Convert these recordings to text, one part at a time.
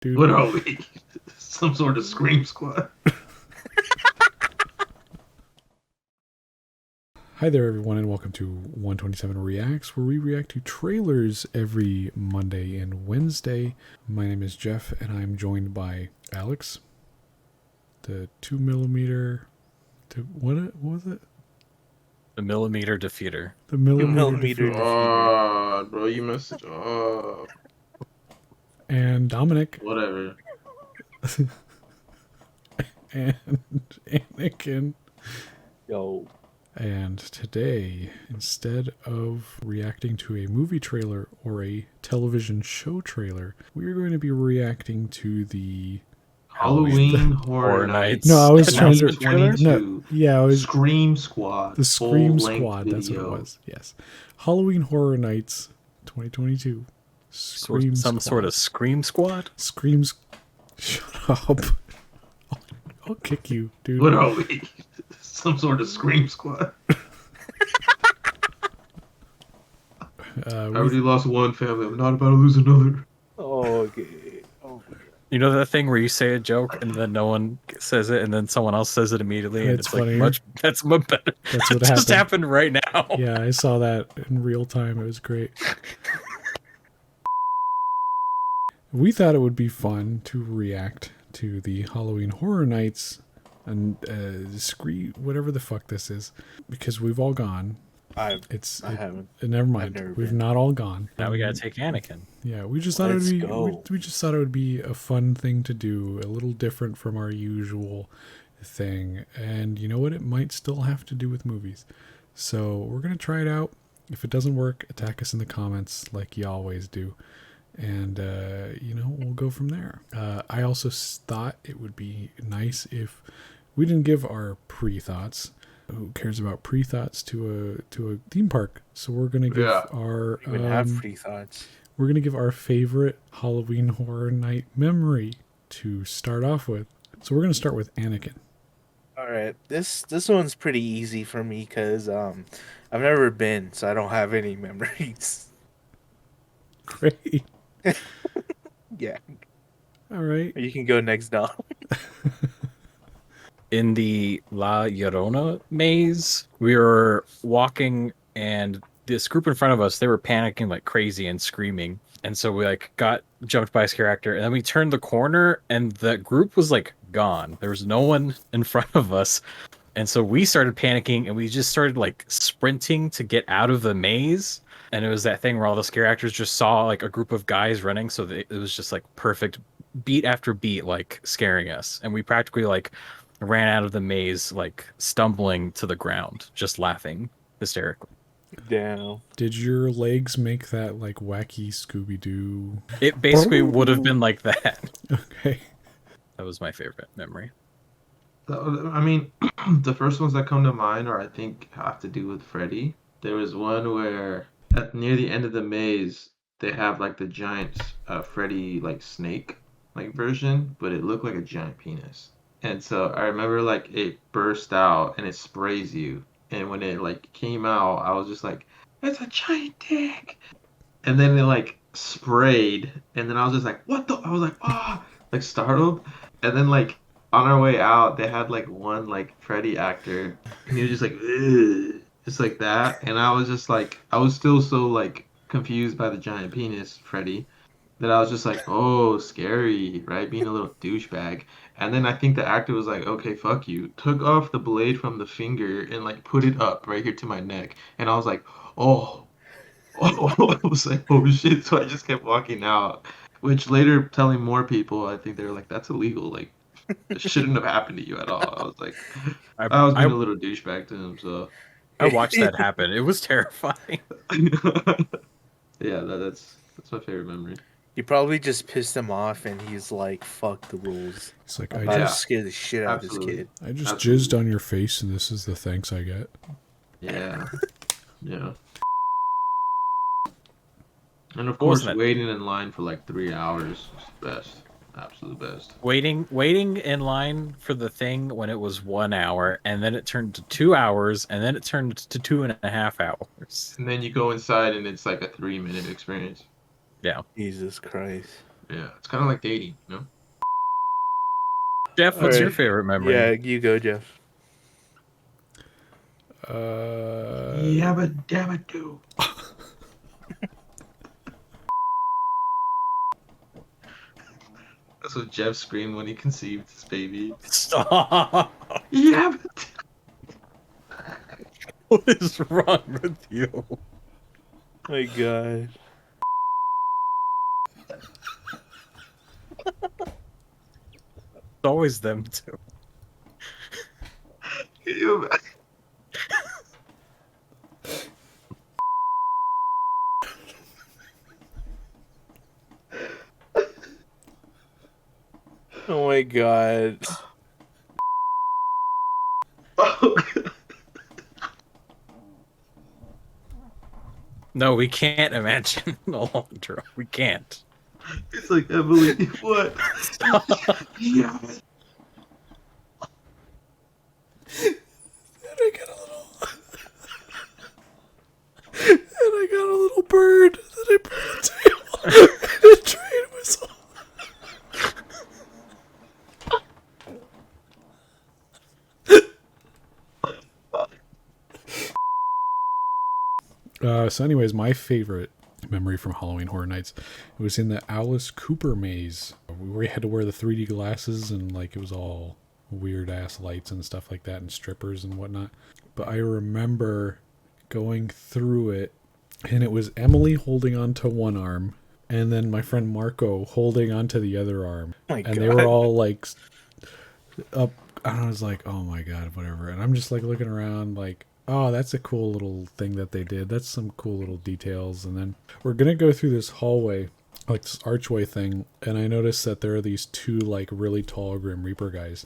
dude. What are we? Some sort of scream squad? Hi there, everyone, and welcome to 127 Reacts, where we react to trailers every Monday and Wednesday. My name is Jeff, and I'm joined by Alex, the 2mm. What was it? The millimeter defeater. The millimeter millimeter defeater. Oh, bro, you messed it up. And Dominic Whatever. and Anakin. Yo, And today, instead of reacting to a movie trailer or a television show trailer, we're going to be reacting to the Halloween Horror Nights. Nights. No, I was trying to 2022 no, yeah, I was Scream Squad. the Scream full-length Squad. That's what it video. was. Yes, Halloween Horror Nights, 2022. Scream Some Squad. sort of scream squad? Screams. Shut up! I'll kick you, dude. What are we? Some sort of scream squad. I already lost one family. I'm not about to lose another. okay. Oh, You know that thing where you say a joke and then no one says it and then someone else says it immediately and That's it's like funnier. that's much better. That's what It just happened. happened right now. Yeah, I saw that in real time. It was great. We thought it would be fun to react to the Halloween Horror Nights and Scream, whatever the fuck this is, because we've all gone. I It's haven't. never mind. never We've been. not all gone. Now we gotta take Anakin. Yeah, we just thought Let's it would be. go. We just thought it would be a fun thing to do, a little different from our usual thing. And you know what? It might still have to do with movies. So we're gonna try it out. If it doesn't work, attack us in the comments like you always do. And we'll go from there. I also thought it would be nice if we didn't give our pre-thoughts. Who cares about pre-thoughts to a theme park? So we're gonna give our even have free thoughts. we're gonna give our favorite Halloween Horror Night memory to start off with. So we're gonna start with Anakin. All right, this one's pretty easy for me because I've never been, so I don't have any memories. Great. Yeah, All right. you can go next, Dom. In the La Llorona maze, we were walking and this group in front of us, they were panicking like crazy and screaming. And so we got jumped by a scare actor and then we turned the corner and the group was gone. There was no one in front of us. And so we started panicking and we just started sprinting to get out of the maze. And it was that thing where all the scare actors just saw a group of guys running. So it was just perfect beat after beat, scaring us. And we practically ran out of the maze, stumbling to the ground, just laughing hysterically. Damn. Did your legs make that wacky Scooby-Doo? It basically would have been like that. Okay. That was my favorite memory. I mean, the first ones that come to mind are, I think, have to do with Freddy. There was one where near the end of the maze, they have the giant Freddy snake version, but it looked like a giant penis. And so I remember it burst out and it sprays you. And when it came out, I was just like, it's a giant dick. And then it sprayed. And then I was just like, what the? I was like, ah, startled. And then on our way out, they had one Freddy actor. And he was just ugh, just like that. And I was just I was still so confused by the giant penis, Freddy, that I was just oh, scary, right? Being a little douchebag. And then I think the actor was like, okay, fuck you. Took off the blade from the finger and put it up right here to my neck. And I was like, oh, I was like, oh shit. So I just kept walking out, which later telling more people, I think they were like, that's illegal. It shouldn't have happened to you at all. I was like, I was being a little douchebag to him. So I watched that happen. It was terrifying. yeah, that's my favorite memory. You probably just pissed him off, and he's like, "Fuck the rules." It's like I I just just scared the shit out of this Absolutely. kid. Absolutely. jizzed on your face, and this is the thanks I get. Yeah. Yeah. And of course, Wasn't it? waiting in line for 3 hours was the best. Absolute best. Waiting in line for the thing when it was 1 hour, and then it turned to 2 hours, and then it turned to 2.5 hours. And then you go inside and it's a 3-minute experience. Yeah. Jesus Christ. Yeah, it's kind of like dating, you know? Jeff, what's your Alright. favorite memory? Yeah, you go, Jeff. Yabba dabba do. That's what Jeff screamed when he conceived his baby. Stop. Yabba. What is wrong with you? My God. It's always them two. Can you imagine? Oh my God. Oh, No, we can't imagine Alondra. We can't. it's like Emily. What? Yeah. And I got a little. And I got a little bird that I put on the table. And a train whistle. So anyways, my favorite memory from Halloween Horror Nights, it was in the Alice Cooper maze where we had to wear the 3D glasses and like it was all weird ass lights and stuff like that and strippers and whatnot. But I remember going through it and it was Emily holding onto one arm and then my friend Marco holding onto the other arm. Oh my And God. they were all like up. And I was like, oh my God, whatever. And I'm just like looking around like, oh, that's a cool little thing that they did. That's some cool little details. And then we're going to go through this hallway, like this archway thing. And I noticed that there are these two like really tall Grim Reaper guys.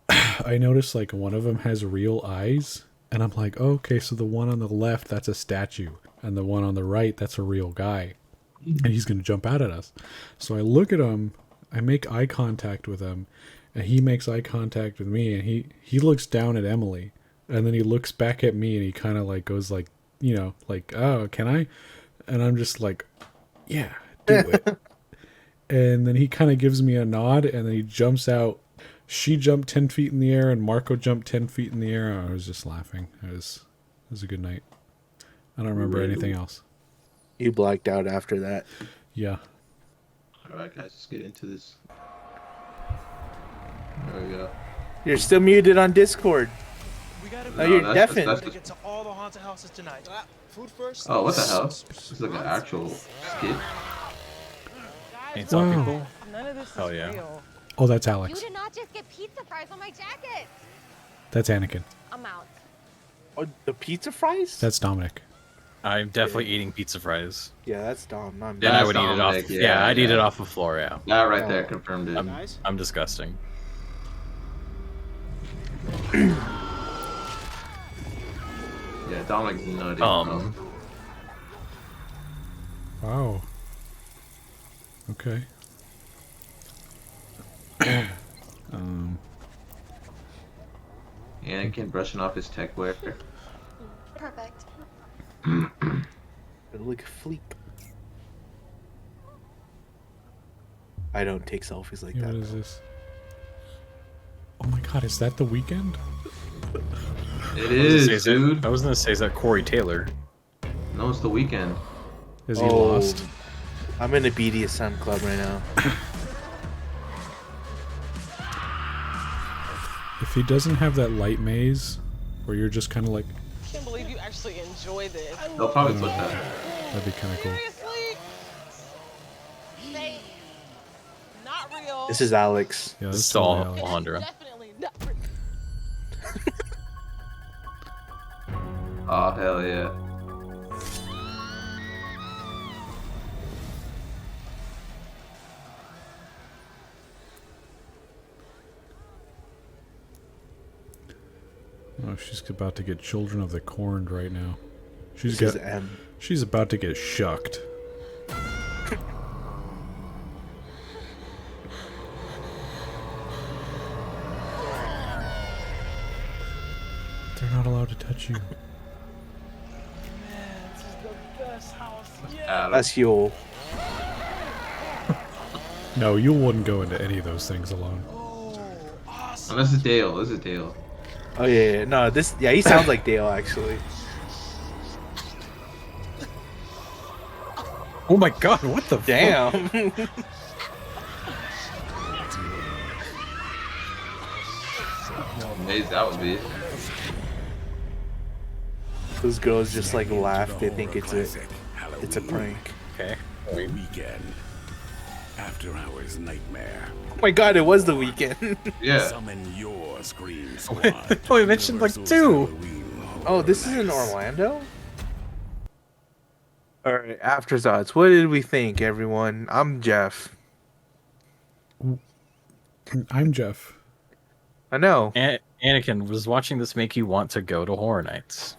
I noticed like one of them has real eyes. And I'm like, oh, okay, so the one on the left, that's a statue. And the one on the right, that's a real guy. And he's going to jump out at us. So I look at him, I make eye contact with him. And he makes eye contact with me. And he looks down at Emily. And then he looks back at me and he kind of like goes like, you know, like, oh, can I? And I'm just like, yeah, do it. And then he kind of gives me a nod and then he jumps out. She jumped 10 feet in the air and Marco jumped 10 feet in the air. I was just laughing. It was a good night. I don't remember anything else. You blacked out after that. Yeah. All right, guys, let's get into this. There we go. You're still muted on Discord. We gotta Oh, you're deafened. We're gonna get to all the haunted houses tonight. Food first. Oh, what the hell? This is like an actual skit. Ain't some Wow. people? None of this is Hell yeah. real. Oh, that's You Alex. did not just get pizza fries on my jacket. That's Anakin. I'm out. Oh, the pizza fries? That's Dominic. I'm definitely eating pizza fries. Yeah, that's Dom. Not me. Then I That's would eat it off. Dominic, Yeah, I'd eat yeah. it off the floor. Yeah, That right there confirmed it. I'm disgusting. Yeah, Dominic's nutty. Wow. Okay. Anakin brushing off his tech wear. Perfect. Look fleek. I don't take selfies like Yeah, that. what is this? Oh my God, is that The Weeknd? It is, dude. I was gonna say, is that Corey Taylor? No, it's the weekend. Is he Oh. lost? I'm in a BDSM club right now. If he doesn't have that light maze, where you're just kind of like, I can't believe you actually enjoy this. They'll probably put that. that'd be kind of cool. Seriously? Say, not real. This is Alex. Yeah, This that's is all totally Alex. Alondra. Definitely not real. Oh, hell yeah. Oh, she's about to get Children of the Corn right now. This is M. She's about to get shucked. They're not allowed to touch you. Man, this is the best house yet. Adam. That's Yule. No, you wouldn't go into any of those things alone. Oh, awesome. Unless it's Dale. This is Dale. Oh yeah, no, this he sounds like Dale actually. Oh my god, what the fuck? Damn. How amazed that would be. Those girls just like laugh. They think it's a prank. Okay. Weekend. After hours nightmare. Oh my god, it was the weekend. Yeah. Summon your scream squad. Oh, we mentioned like Universal's 2. Halloween Oh, this is in Horror Nights. Orlando? Alright, afterthoughts. What did we think, everyone? I'm Jeff. I'm Jeff. I know. Anakin, was watching this make you want to go to Horror Nights?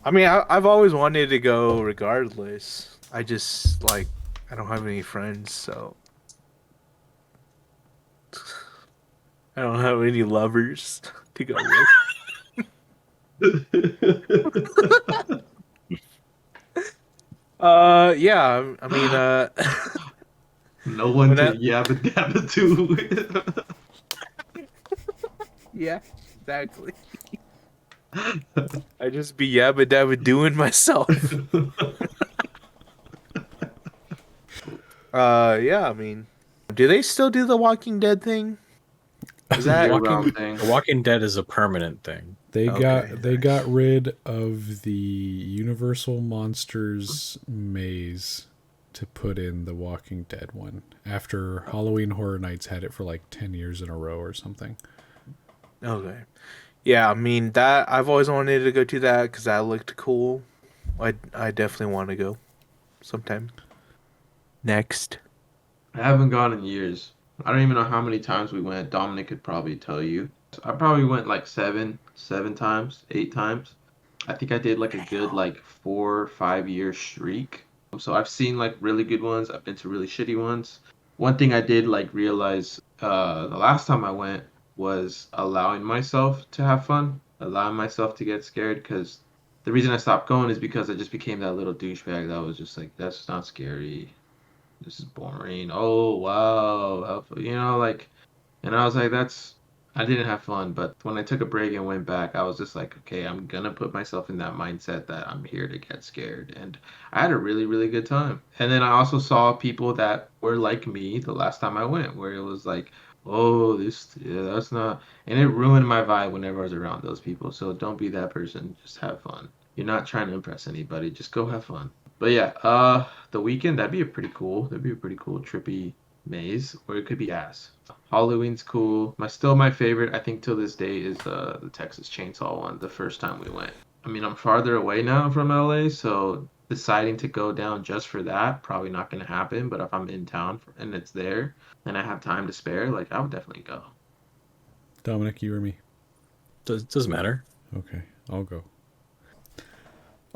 I mean, I've always wanted to go regardless. I just, like, I don't have any friends, so. I don't have any lovers to go with. Yeah, I mean, No one When to that- yabba dabba to. yeah, exactly. I just be yabba dabba doing myself. Yeah, I mean, do they still do the Walking Dead thing? Is that Year-round thing. The Walking Dead is a permanent thing. They Okay, they got rid of the Universal Monsters maze to put in the Walking Dead one after Halloween Horror Nights had it for like 10 years in a row or something. okay? Yeah, I mean that I've always wanted to go to that because that looked cool. I definitely want to go sometime. Next. I haven't gone in years. I don't even know how many times we went. Dominic could probably tell you. I probably went like seven times, 8 times. I think I did like a good like 4 or 5 year streak. So I've seen like really good ones. I've been to really shitty ones. One thing I did like realize the last time I went was allowing myself to have fun, allowing myself to get scared. Because the reason I stopped going is because I just became that little douchebag that was just like, that's not scary. This is boring. Oh wow, you know, like, and I was like, I didn't have fun. But when I took a break and went back, I was just like, okay, I'm gonna put myself in that mindset that I'm here to get scared, and I had a really, really good time. And then I also saw people that were like me the last time I went, where it was like, oh, that's not, and it ruined my vibe whenever I was around those people. So don't be that person. Just have fun. You're not trying to impress anybody. Just go have fun. But yeah, the weekend that'd be a pretty cool. That'd be a pretty cool trippy maze, or it could be ass. Halloween's cool. My favorite, I think, till this day is the Texas Chainsaw one. The first time we went. I mean, I'm farther away now from LA, so deciding to go down just for that probably not gonna happen. But if I'm in town and it's there, and I have time to spare, like I would definitely go. Dominic, you or me? Doesn't matter. Okay, I'll go.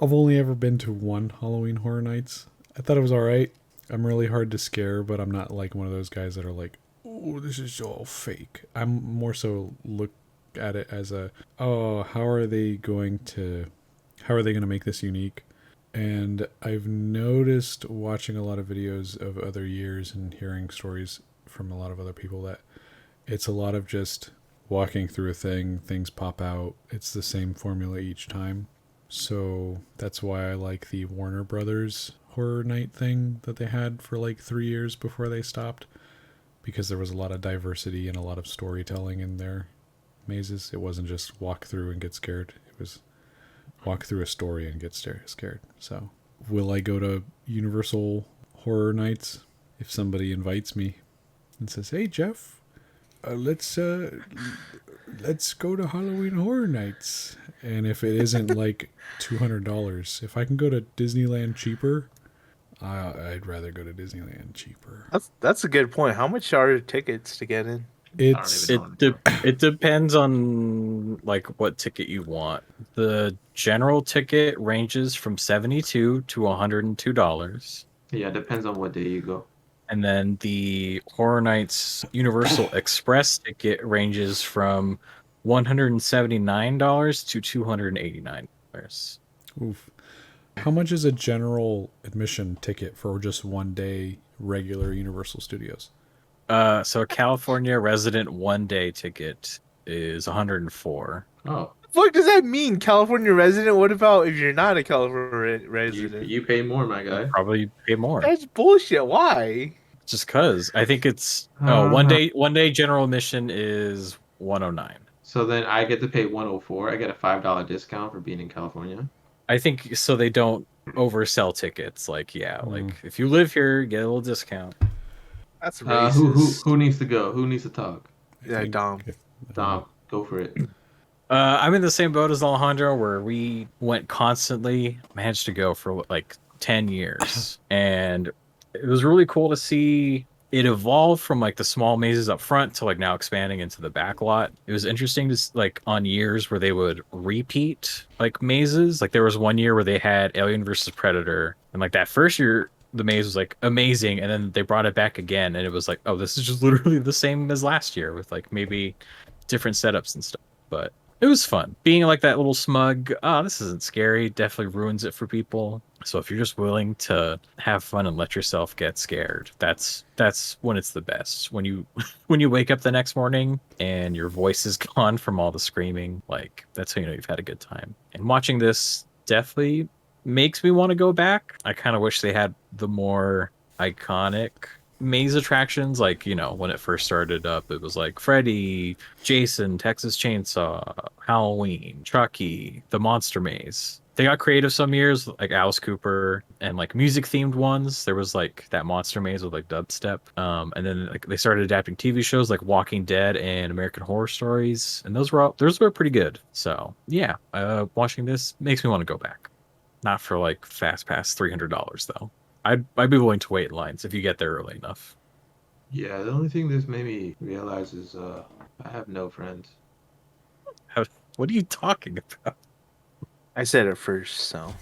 I've only ever been to one Halloween Horror Nights. I thought it was alright. I'm really hard to scare, but I'm not like one of those guys that are like, oh, this is all fake. I'm more so look at it as how are they going to make this unique? And I've noticed watching a lot of videos of other years and hearing stories from a lot of other people that it's a lot of just walking through a thing, things pop out. It's the same formula each time. So that's why I like the Warner Brothers Horror Night thing that they had for like 3 years before they stopped, because there was a lot of diversity and a lot of storytelling in their mazes. It wasn't just walk through and get scared. It was walk through a story and get scared. So will I go to Universal Horror Nights if somebody invites me and says, hey Jeff, let's go to Halloween Horror Nights? And if it isn't like $200, if I can go to Disneyland cheaper, I'd rather go to Disneyland cheaper. That's a good point. How much are tickets to get in? It's It depends on like what ticket you want. The general ticket ranges from $72 to $102. Yeah, it depends on what day you go. And then the Horror Nights Universal Express ticket ranges from $179 to $289. oof. How much is a general admission ticket for just one day regular Universal Studios? So a California resident 1-day ticket is 104. Oh, What does that mean, California resident? What about if you're not a California you resident? you pay more, my guy. Probably pay more. That's bullshit. Why? Just cause. I think it's Uh-huh. 1 day general admission is 109. So then I get to pay 104. I get a $5 discount for being in California. I think so they don't oversell tickets. Like, yeah, like if you live here, get a little discount. That's Who racist. who needs to go? Who needs to talk? I Yeah, think Dom. Dom, go for it. I'm in the same boat as Alejandro where we went constantly, managed to go for like 10 years. And it was really cool to see it evolve from like the small mazes up front to like now expanding into the back lot. It was interesting to like on years where they would repeat like mazes. Like there was one year where they had Alien versus Predator, and like that first year the maze was like amazing, and then they brought it back again, and it was like, oh, this is just literally the same as last year with like maybe different setups and stuff. But it was fun being like that little smug. Oh, this isn't scary. Definitely ruins it for people. So if you're just willing to have fun and let yourself get scared, that's when it's the best. When you when you wake up the next morning and your voice is gone from all the screaming, like that's how you know you've had a good time. And watching this definitely makes me want to go back. I kind of wish they had the more iconic maze attractions, like, you know, when it first started up it was like Freddy, Jason, Texas Chainsaw, Halloween, Chucky, the Monster Maze. They got creative some years, like Alice Cooper, and like music themed ones. There was like that Monster Maze with like dubstep, and then like they started adapting TV shows like Walking Dead and American Horror Stories, and those were pretty good. So yeah, watching this makes me want to go back. Not for like fast pass $300 though. I'd be willing to wait in lines if you get there early enough. Yeah, the only thing this made me realize is I have no friends. What are you talking about? I said it first, so.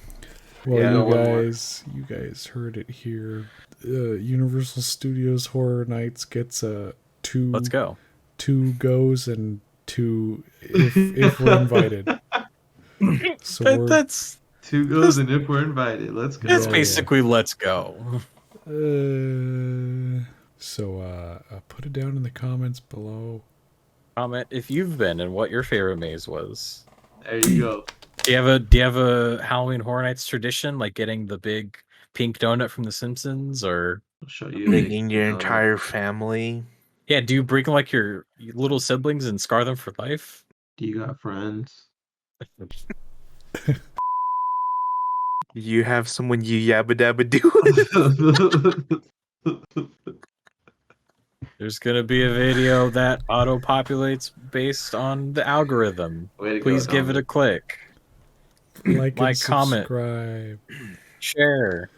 Well, Yeah, one more. you guys heard it here. Universal Studios Horror Nights gets two Let's go. two goes and two if we're invited. So That's Two goes and if we're invited, let's go. that's Yeah, basically let's go. Put it down in the comments below. Comment if you've been and what your favorite maze was. There you go. Do you have a Halloween Horror Nights tradition, like getting the big pink donut from The Simpsons, or I'll show you. Bringing your entire family. yeah, do you bring like your little siblings and scar them for life? Do you got friends? You have someone you yabba dabba do. There's gonna be a video that auto populates based on the algorithm. Way to Please go, give it a Dominic. click. Like Like, and comment. subscribe. Share.